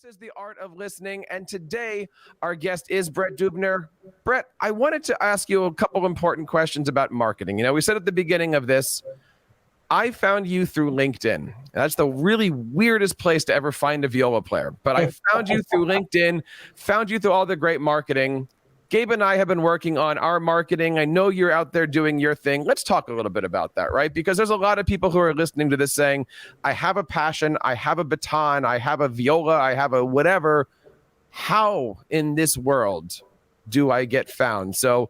This is The Art of Listening, and today our guest is Brett Deubner. Brett, I wanted to ask you a couple important questions about marketing. You know, we said at the beginning of this, I found you through LinkedIn. That's the really weirdest place to ever find a viola player, but I found you through LinkedIn, found you through all the great marketing. Gabe and I have been working on our marketing. I know you're out there doing your thing. Let's talk a little bit about that, right? Because there's a lot of people who are listening to this saying, I have a passion, I have a baton, I have a viola, I have a whatever. How in this world do I get found? So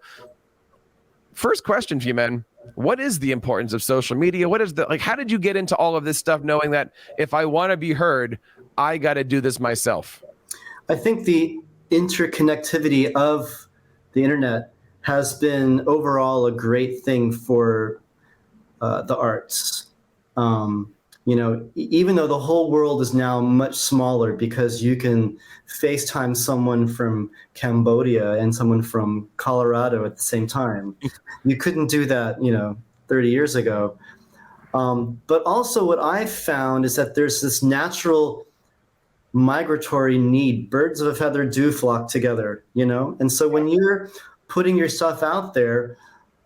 first question for you, man. What is the importance of social media? What is how did you get into all of this stuff knowing that if I want to be heard, I got to do this myself? I think the interconnectivity of the internet has been overall a great thing for the arts. Even though the whole world is now much smaller because you can FaceTime someone from Cambodia and someone from Colorado at the same time. You couldn't do that, 30 years ago. But also what I've found is that there's this natural migratory need. Birds of a feather do flock together, And so when you're putting your stuff out there,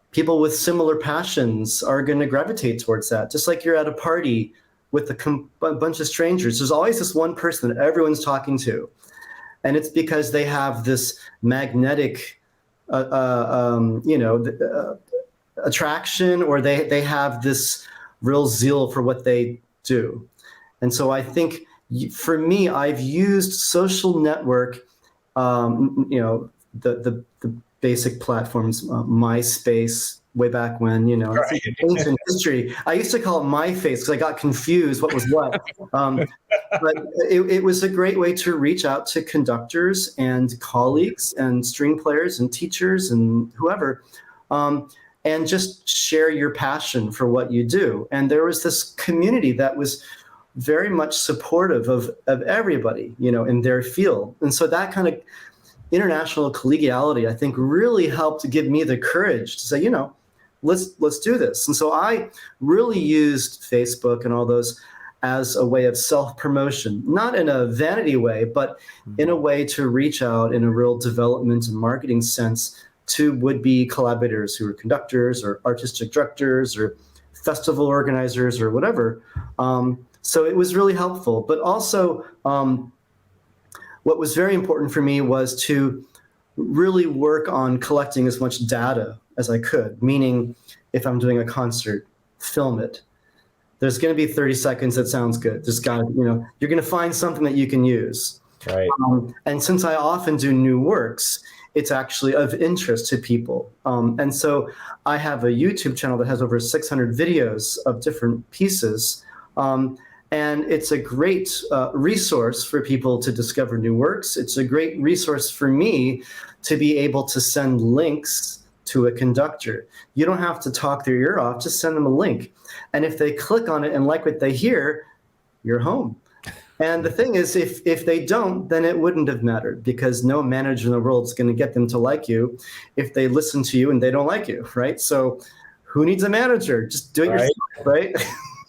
people with similar passions are going to gravitate towards that. Just like you're at a party with a bunch of strangers, there's always this one person that everyone's talking to. And it's because they have this magnetic, attraction, or they have this real zeal for what they do. And so I think for me, I've used social network, the basic platforms, MySpace, way back when, Right. It's ancient history. I used to call it my face because I got confused what was what. But it was a great way to reach out to conductors and colleagues and string players and teachers and whoever, and just share your passion for what you do. And there was this community that was very much supportive of everybody, in their field. And so that kind of international collegiality, I think, really helped to give me the courage to say, let's do this. And so I really used Facebook and all those as a way of self-promotion, not in a vanity way, but in a way to reach out in a real development and marketing sense to would-be collaborators who are conductors or artistic directors or festival organizers or whatever. So it was really helpful. But also, what was very important for me was to really work on collecting as much data as I could, meaning if I'm doing a concert, film it. There's going to be 30 seconds that sounds good. There's got to, you're going to find something that you can use. Right. And since I often do new works, it's actually of interest to people. And so I have a YouTube channel that has over 600 videos of different pieces. And it's a great resource for people to discover new works. It's a great resource for me to be able to send links to a conductor. You don't have to talk their ear off, just send them a link. And if they click on it and like what they hear, you're home. And the thing is, if they don't, then it wouldn't have mattered, because no manager in the world is going to get them to like you if they listen to you and they don't like you, right? So who needs a manager? Just do it yourself, right?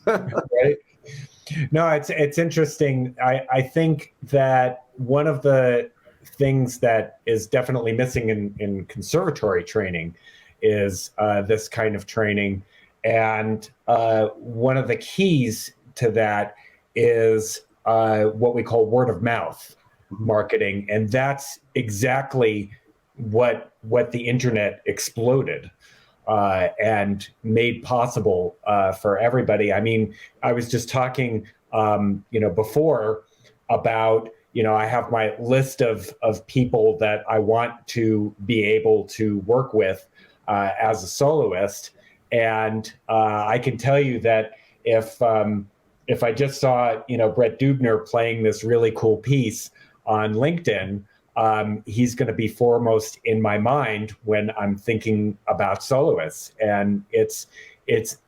Right. No, it's interesting. I think that one of the things that is definitely missing in conservatory training is this kind of training. And one of the keys to that is what we call word of mouth marketing. And that's exactly what the internet exploded and made possible for everybody. I mean, I was just talking, before about, I have my list of people that I want to be able to work with as a soloist. And I can tell you that if I just saw, Brett Deubner playing this really cool piece on LinkedIn, he's going to be foremost in my mind when I'm thinking about soloists. And it's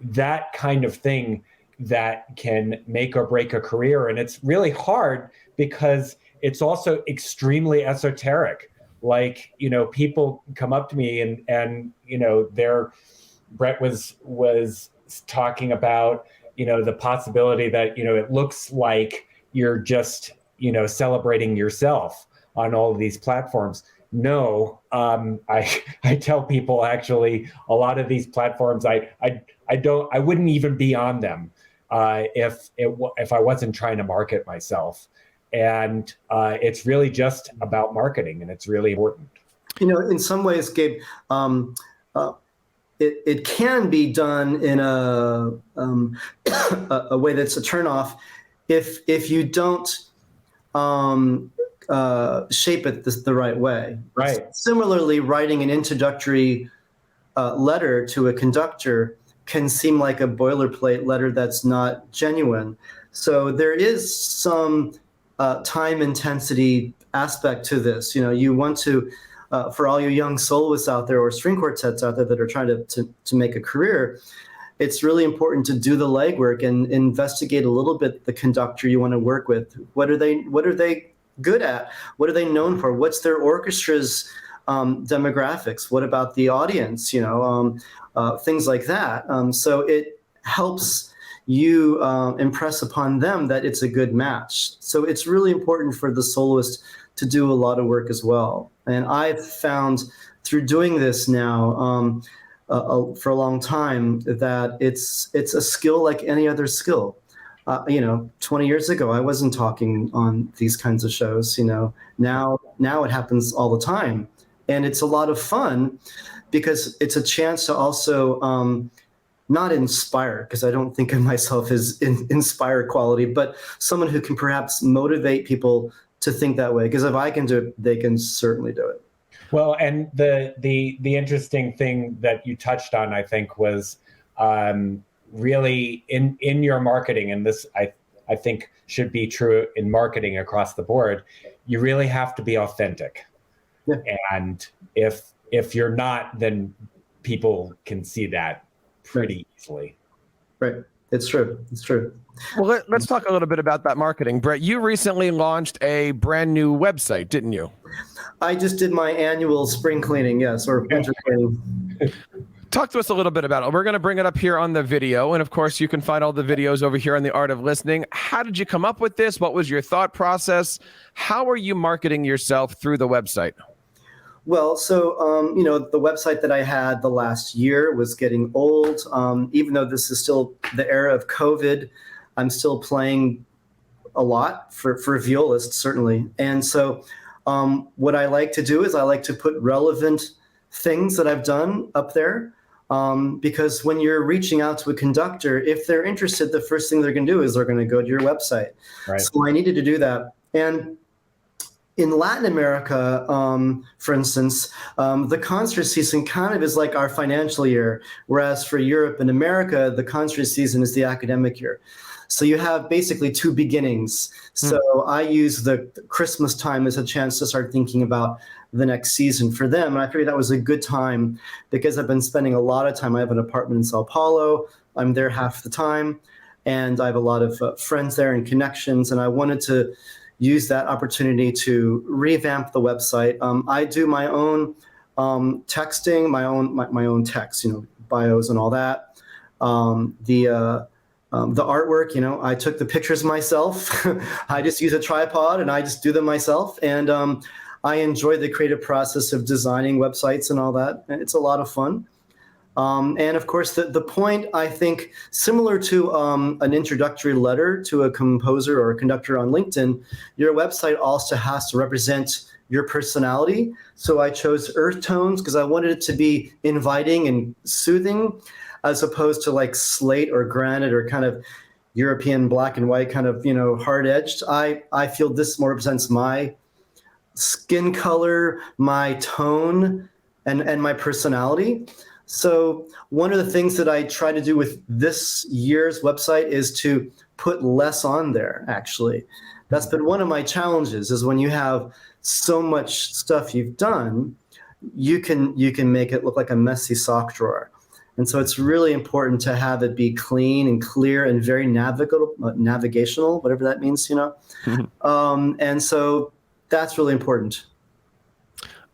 that kind of thing that can make or break a career. And it's really hard because it's also extremely esoteric. Like, people come up to me and Brett was talking about, the possibility that, it looks like you're just celebrating yourself on all of these platforms. No, I tell people actually a lot of these platforms I wouldn't even be on them if I wasn't trying to market myself. And it's really just about marketing, and it's really important. In some ways, Gabe, it can be done in a way that's a turnoff if you don't shape it the right way. Right. Similarly, writing an introductory letter to a conductor can seem like a boilerplate letter that's not genuine. So there is some time intensity aspect to this. You want to, for all you young soloists out there or string quartets out there that are trying to make a career, it's really important to do the legwork and investigate a little bit the conductor you want to work with. What are they good at? What are they known for? What's their orchestra's demographics? What about the audience? Things like that. So it helps you impress upon them that it's a good match. So it's really important for the soloist to do a lot of work as well. And I've found through doing this now for a long time that it's a skill like any other skill. 20 years ago, I wasn't talking on these kinds of shows. Now it happens all the time, and it's a lot of fun because it's a chance to also not inspire, because I don't think of myself as inspire quality, but someone who can perhaps motivate people to think that way. Because if I can do it, they can certainly do it. Well, and the interesting thing that you touched on, I think, was really in your marketing, and this I think should be true in marketing across the board. You really have to be authentic, yeah. And if you're not, then people can see that pretty easily. Right. It's true. Well, let's talk a little bit about that marketing. Brett, you recently launched a brand new website, didn't you? I just did my annual spring cleaning, yes, or winter cleaning. Talk to us a little bit about it. We're going to bring it up here on the video. And of course, you can find all the videos over here on The Art of Listening. How did you come up with this? What was your thought process? How are you marketing yourself through the website? Well, so, the website that I had the last year was getting old. Even though this is still the era of COVID, I'm still playing a lot for violists, certainly. And so what I like to do is I like to put relevant things that I've done up there. Because when you're reaching out to a conductor, if they're interested, the first thing they're going to do is they're going to go to your website. Right. So I needed to do that. And in Latin America, for instance, the concert season kind of is like our financial year, whereas for Europe and America, the concert season is the academic year. So you have basically two beginnings. So I use the Christmas time as a chance to start thinking about the next season for them. And I figured that was a good time because I've been spending a lot of time. I have an apartment in Sao Paulo. I'm there half the time. And I have a lot of friends there and connections. And I wanted to use that opportunity to revamp the website. I do my own texting, my own text, bios and all that. The artwork, I took the pictures myself. I just use a tripod and I just do them myself. And I enjoy the creative process of designing websites and all that. And it's a lot of fun. And of course, the point, I think, similar to an introductory letter to a composer or a conductor on LinkedIn, your website also has to represent your personality. So I chose earth tones because I wanted it to be inviting and soothing, as opposed to like slate or granite or kind of European black and white, kind of, hard edged. I feel this more represents my skin color, my tone, and my personality. So one of the things that I try to do with this year's website is to put less on there, actually. That's been one of my challenges, is when you have so much stuff you've done, you can make it look like a messy sock drawer. And so it's really important to have it be clean and clear and very navigational, whatever that means, And so that's really important.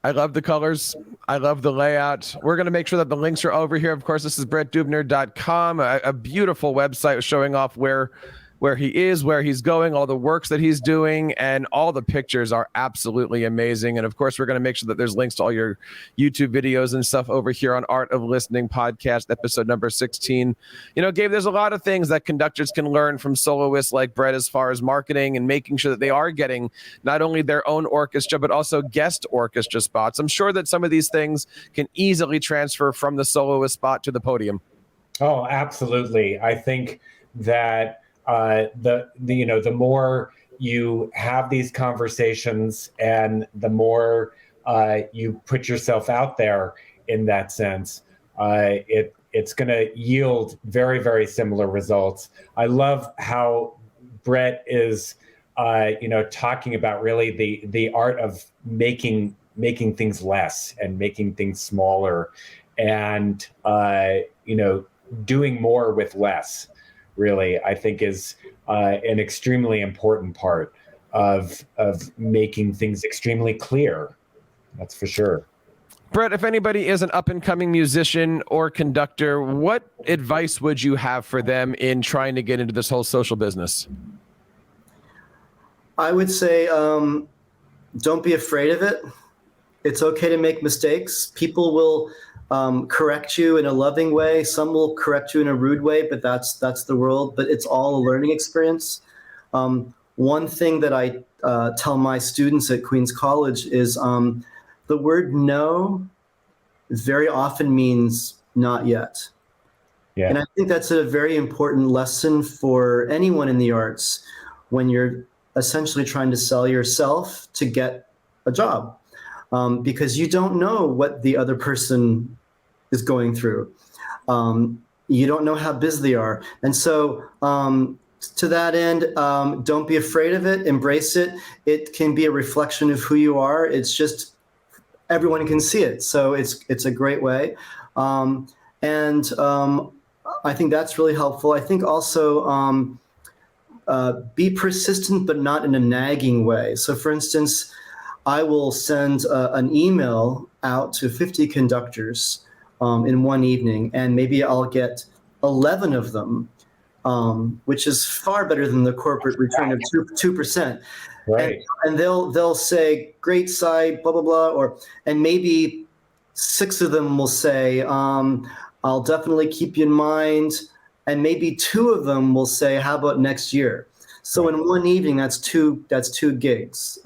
I love the colors. I love the layout. We're going to make sure that the links are over here. Of course, this is brettdeubner.com, a beautiful website showing off where where he is, where he's going, all the works that he's doing, and all the pictures are absolutely amazing. And of course, we're going to make sure that there's links to all your YouTube videos and stuff over here on Art of Listening podcast, episode number 16. You know, Gabe, there's a lot of things that conductors can learn from soloists like Brett as far as marketing and making sure that they are getting not only their own orchestra, but also guest orchestra spots. I'm sure that some of these things can easily transfer from the soloist spot to the podium. Oh, absolutely. I think that the more you have these conversations and the more you put yourself out there in that sense, it's going to yield very, very similar results. I love how Brett is, talking about really the art of making things less and making things smaller, and doing more with less. Really, I think is an extremely important part of making things extremely clear. That's for sure. Brett, if anybody is an up-and-coming musician or conductor, what advice would you have for them in trying to get into this whole social business? I would say don't be afraid of it. It's okay to make mistakes. People will correct you in a loving way. Some will correct you in a rude way, but that's the world. But it's all a learning experience. One thing that I tell my students at Queens College is the word no very often means not yet. Yeah. And I think that's a very important lesson for anyone in the arts when you're essentially trying to sell yourself to get a job, because you don't know what the other person is going through. You don't know how busy they are. And so to that end, don't be afraid of it, embrace it. It can be a reflection of who you are. It's just, everyone can see it. So it's a great way. And I think that's really helpful. I think also be persistent, but not in a nagging way. So for instance, I will send an email out to 50 conductors in one evening, and maybe I'll get 11 of them, which is far better than the corporate return of 2%. Right. And they'll say, great site, blah, blah, blah, and maybe 6 of them will say, I'll definitely keep you in mind. And maybe 2 of them will say, how about next year? So in one evening, that's two gigs.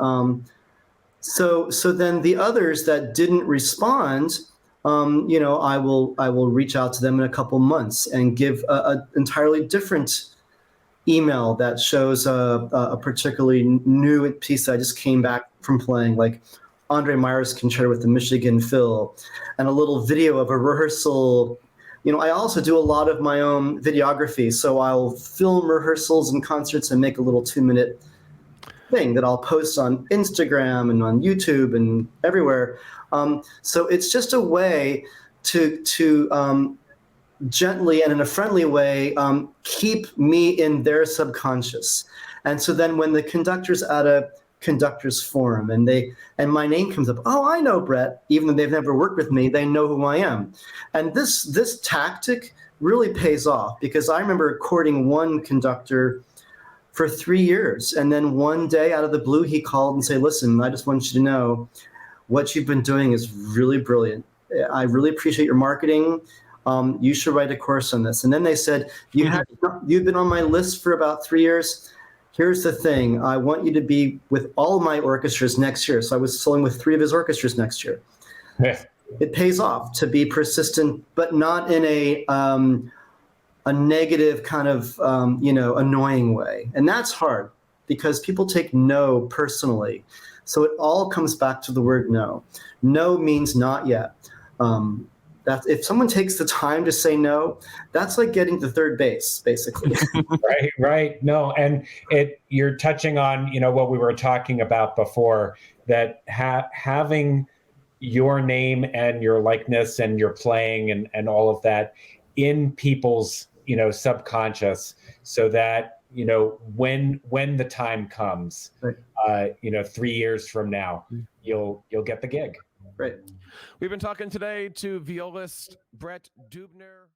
So then the others that didn't respond, I will reach out to them in a couple months and give an entirely different email that shows a particularly new piece that I just came back from playing, like Andre Meyer's concerto with the Michigan Phil, and a little video of a rehearsal. I also do a lot of my own videography, so I'll film rehearsals and concerts and make a little 2-minute thing that I'll post on Instagram and on YouTube and everywhere. So it's just a way to gently and in a friendly way keep me in their subconscious. And so then when the conductor's at a conductors forum and my name comes up, oh, I know Brett, even though they've never worked with me, they know who I am. And this tactic really pays off, because I remember courting one conductor for 3 years, and then one day out of the blue he called and said, listen, I just want you to know what you've been doing is really brilliant. I really appreciate your marketing. You should write a course on this. And then they said, you've been on my list for about 3 years. Here's the thing. I want you to be with all my orchestras next year. So I was soloing with 3 of his orchestras next year. Yeah. It pays off to be persistent, but not in a negative kind of, annoying way. And that's hard because people take no personally. So it all comes back to the word no. No means not yet. That if someone takes the time to say no, that's like getting to third base, basically. Right. No, and you're touching on, what we were talking about before, that having your name and your likeness and your playing and all of that in people's, subconscious, so that, when the time comes, Right. 3 years from now, you'll get the gig. Right. We've been talking today to violist Brett Deubner.